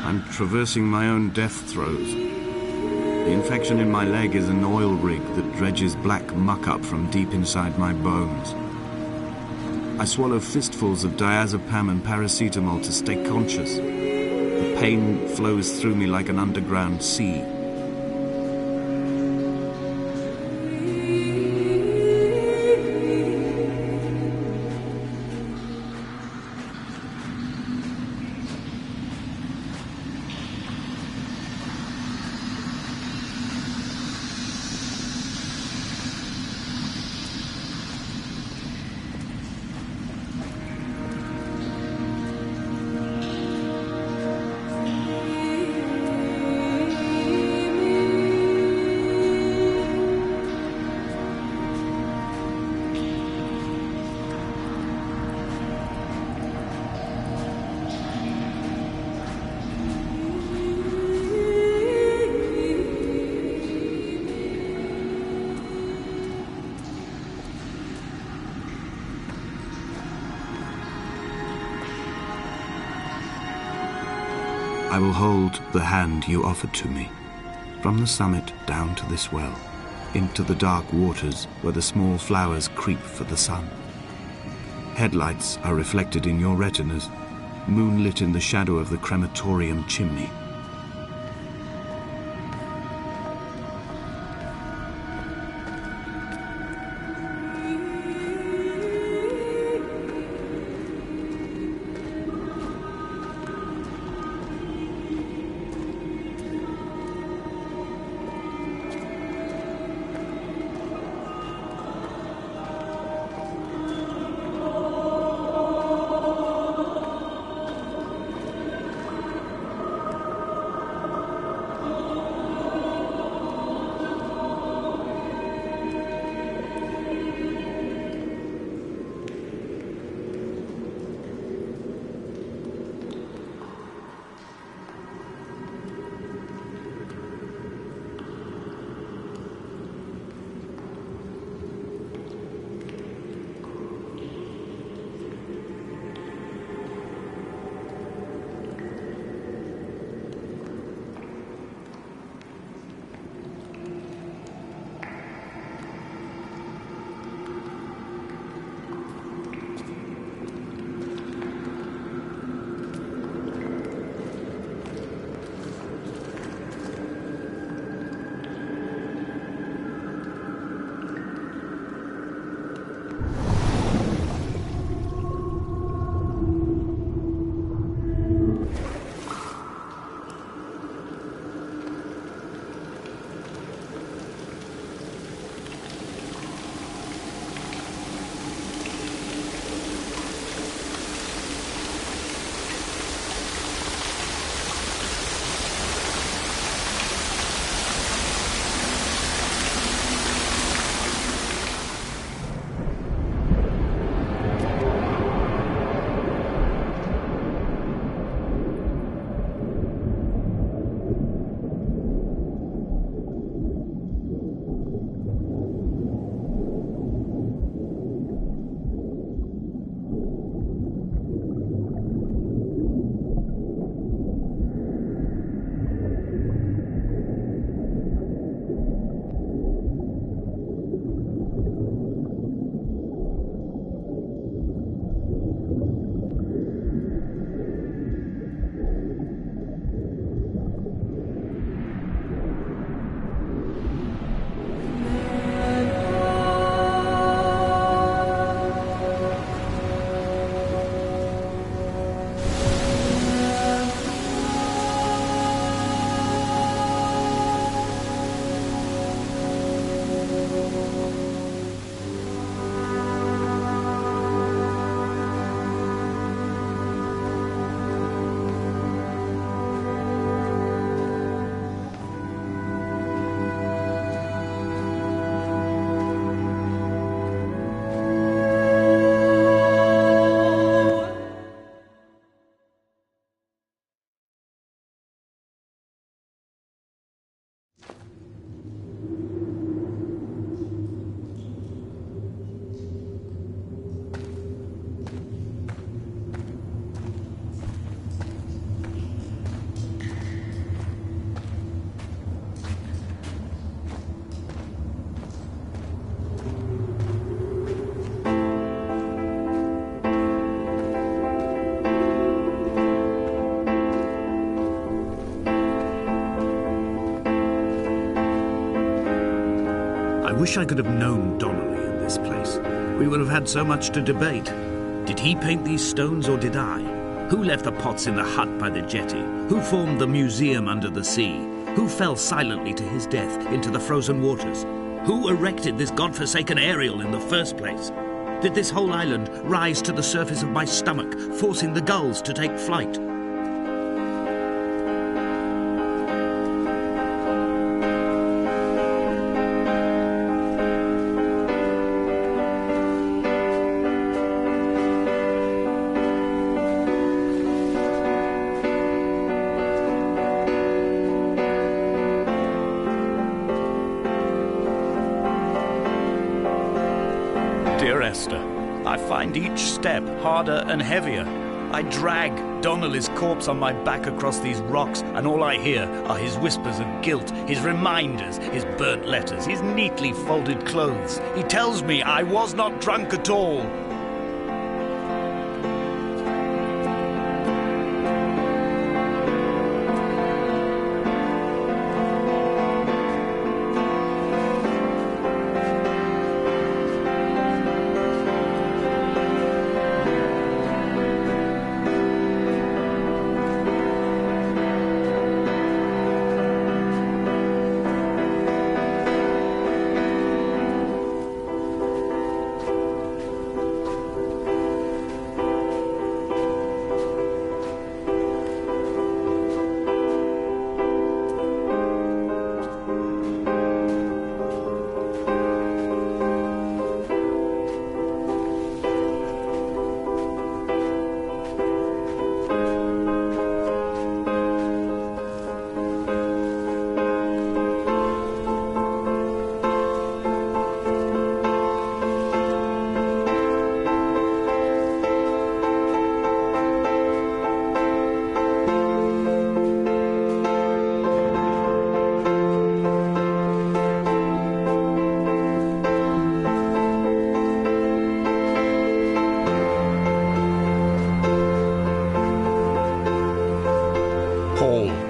I'm traversing my own death throes. The infection in my leg is an oil rig that dredges black muck up from deep inside my bones. I swallow fistfuls of diazepam and paracetamol to stay conscious. The pain flows through me like an underground sea. I will hold the hand you offered to me, from the summit down to this well, into the dark waters where the small flowers creep for the sun. Headlights are reflected in your retinas, moonlit in the shadow of the crematorium chimney. wish I could have known Donnelly in this place. We would have had so much to debate. Did he paint these stones or did I? Who left the pots in the hut by the jetty? Who formed the museum under the sea? Who fell silently to his death into the frozen waters? Who erected this godforsaken aerial in the first place? Did this whole island rise to the surface of my stomach, forcing the gulls to take flight? Dear Esther, I find each step harder and heavier. I drag Donnelly's corpse on my back across these rocks, and all I hear are his whispers of guilt, his reminders, his burnt letters, his neatly folded clothes. He tells me I was not drunk at all.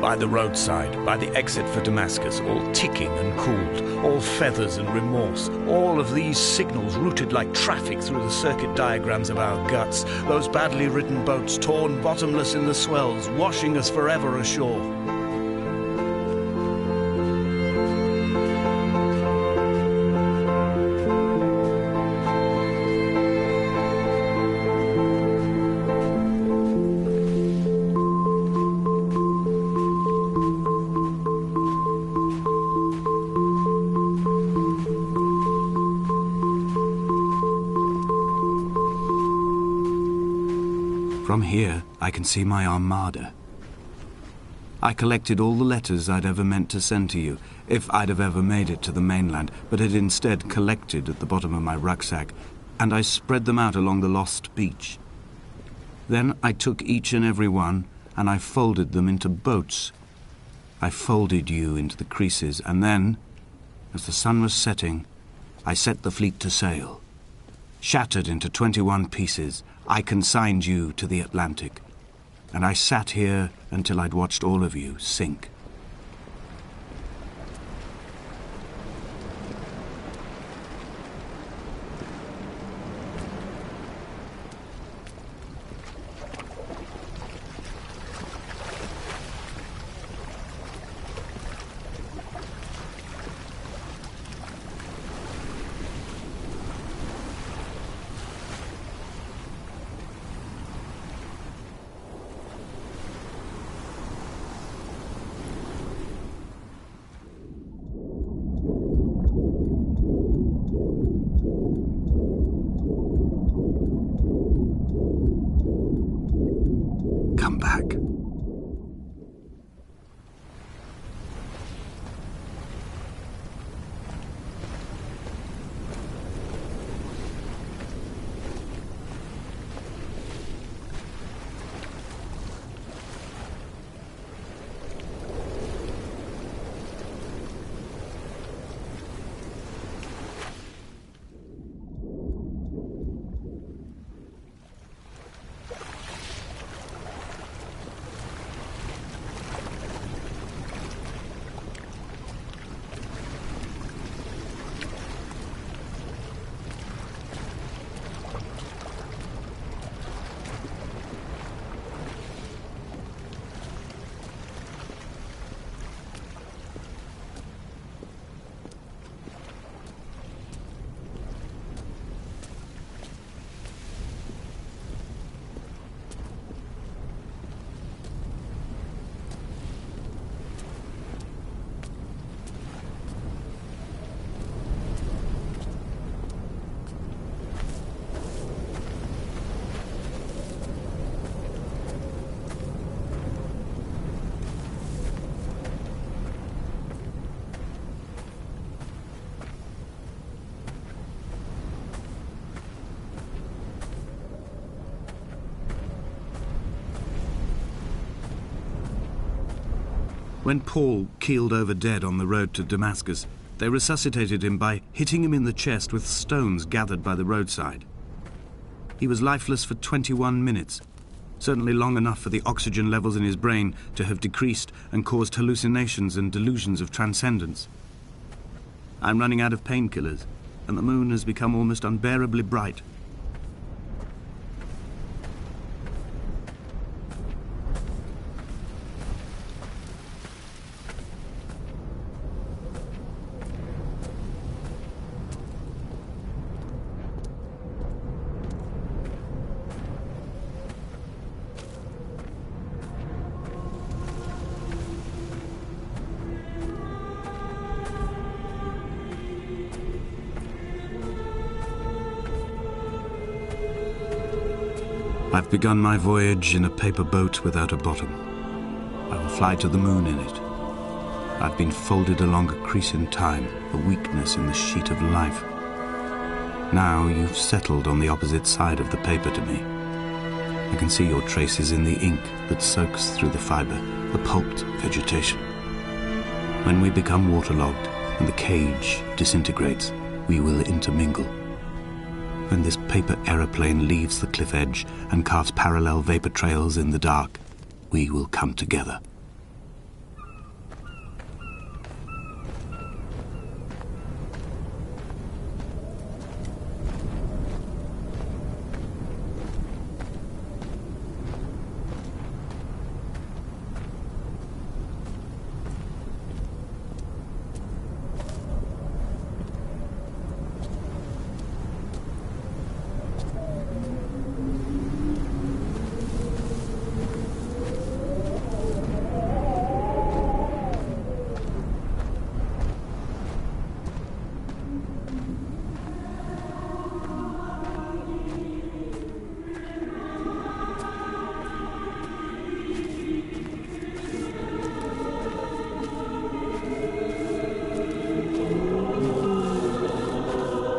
By the roadside, by the exit for Damascus, all ticking and cooled, all feathers and remorse, all of these signals routed like traffic through the circuit diagrams of our guts, those badly written boats torn bottomless in the swells, washing us forever ashore. From here, I can see my armada. I collected all the letters I'd ever meant to send to you, if I'd have ever made it to the mainland, but had instead collected at the bottom of my rucksack, and I spread them out along the lost beach. Then I took each and every one, and I folded them into boats. I folded you into the creases, and then, as the sun was setting, I set the fleet to sail. Shattered into 21 pieces, I consigned you to the Atlantic, and I sat here until I'd watched all of you sink. When Paul keeled over dead on the road to Damascus, they resuscitated him by hitting him in the chest with stones gathered by the roadside. He was lifeless for 21 minutes, certainly long enough for the oxygen levels in his brain to have decreased and caused hallucinations and delusions of transcendence. I'm running out of painkillers, and the moon has become almost unbearably bright. I've begun my voyage in a paper boat without a bottom. I will fly to the moon in it. I've been folded along a crease in time, a weakness in the sheet of life. Now you've settled on the opposite side of the paper to me. I can see your traces in the ink that soaks through the fiber, the pulped vegetation. When we become waterlogged and the cage disintegrates, we will intermingle. When this paper aeroplane leaves the cliff edge and carves parallel vapor trails in the dark, we will come together.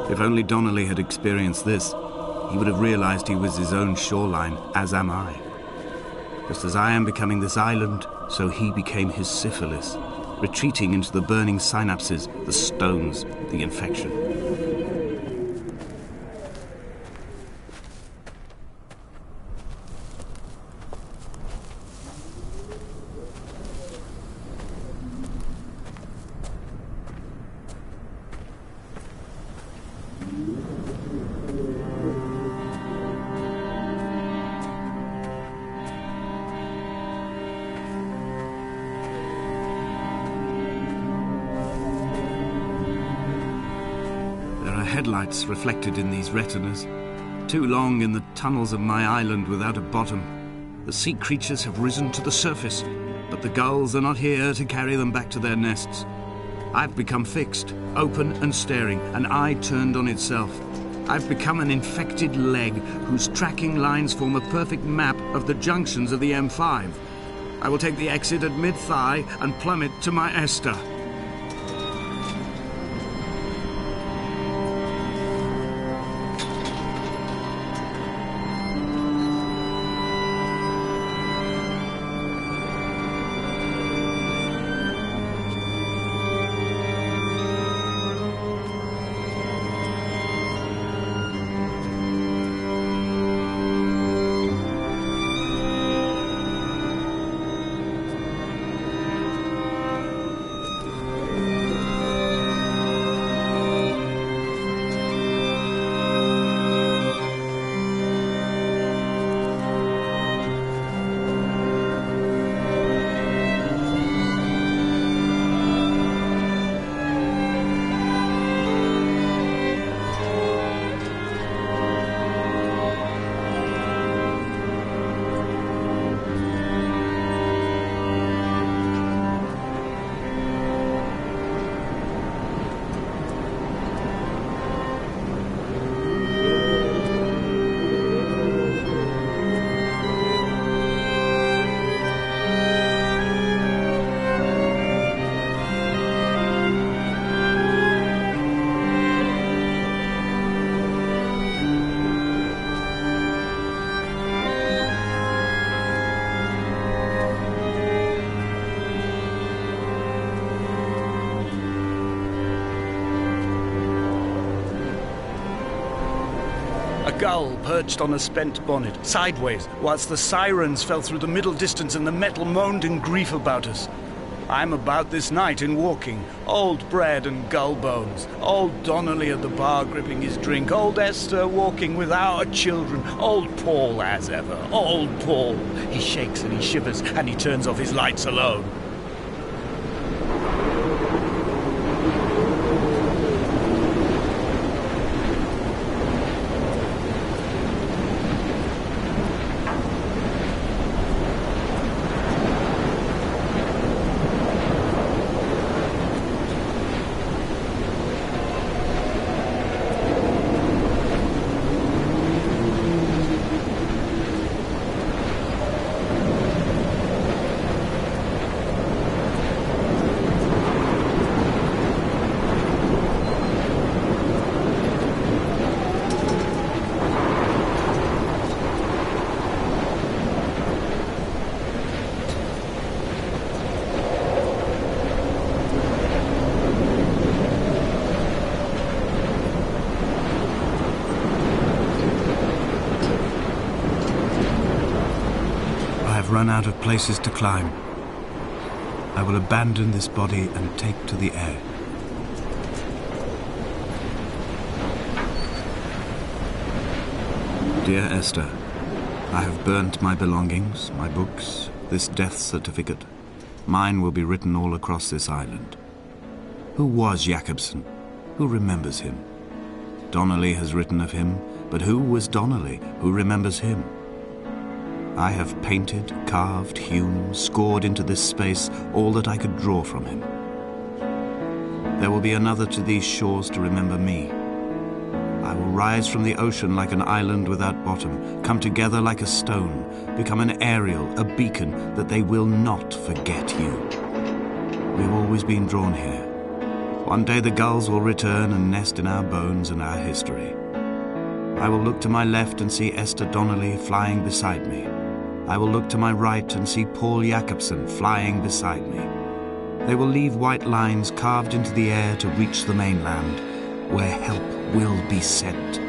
If only Donnelly had experienced this, he would have realized he was his own shoreline, as am I. Just as I am becoming this island, so he became his syphilis, retreating into the burning synapses, the stones, the infection. Headlights reflected in these retinas. Too long in the tunnels of my island without a bottom. The sea creatures have risen to the surface, but the gulls are not here to carry them back to their nests. I've become fixed, open and staring, an eye turned on itself. I've become an infected leg whose tracking lines form a perfect map of the junctions of the M5. I will take the exit at mid-thigh and plummet to my Esther. gull perched on a spent bonnet, sideways, whilst the sirens fell through the middle distance and the metal moaned in grief about us. I'm about this night in walking, old bread and gull bones, old Donnelly at the bar gripping his drink, old Esther walking with our children, old Paul as ever, old Paul. He shakes and he shivers and he turns off his lights alone. Run out of places to climb. I will abandon this body and take to the air. Dear Esther, I have burnt my belongings, my books, this death certificate. Mine will be written all across this island. Who was Jakobsen? Who remembers him? Donnelly has written of him, but who was Donnelly? Who remembers him? I have painted, carved, hewn, scored into this space all that I could draw from him. There will be another to these shores to remember me. I will rise from the ocean like an island without bottom, come together like a stone, become an aerial, a beacon, that they will not forget you. We've always been drawn here. One day the gulls will return and nest in our bones and our history. I will look to my left and see Esther Donnelly flying beside me. I will look to my right and see Paul Jakobsen flying beside me. They will leave white lines carved into the air to reach the mainland, where help will be sent.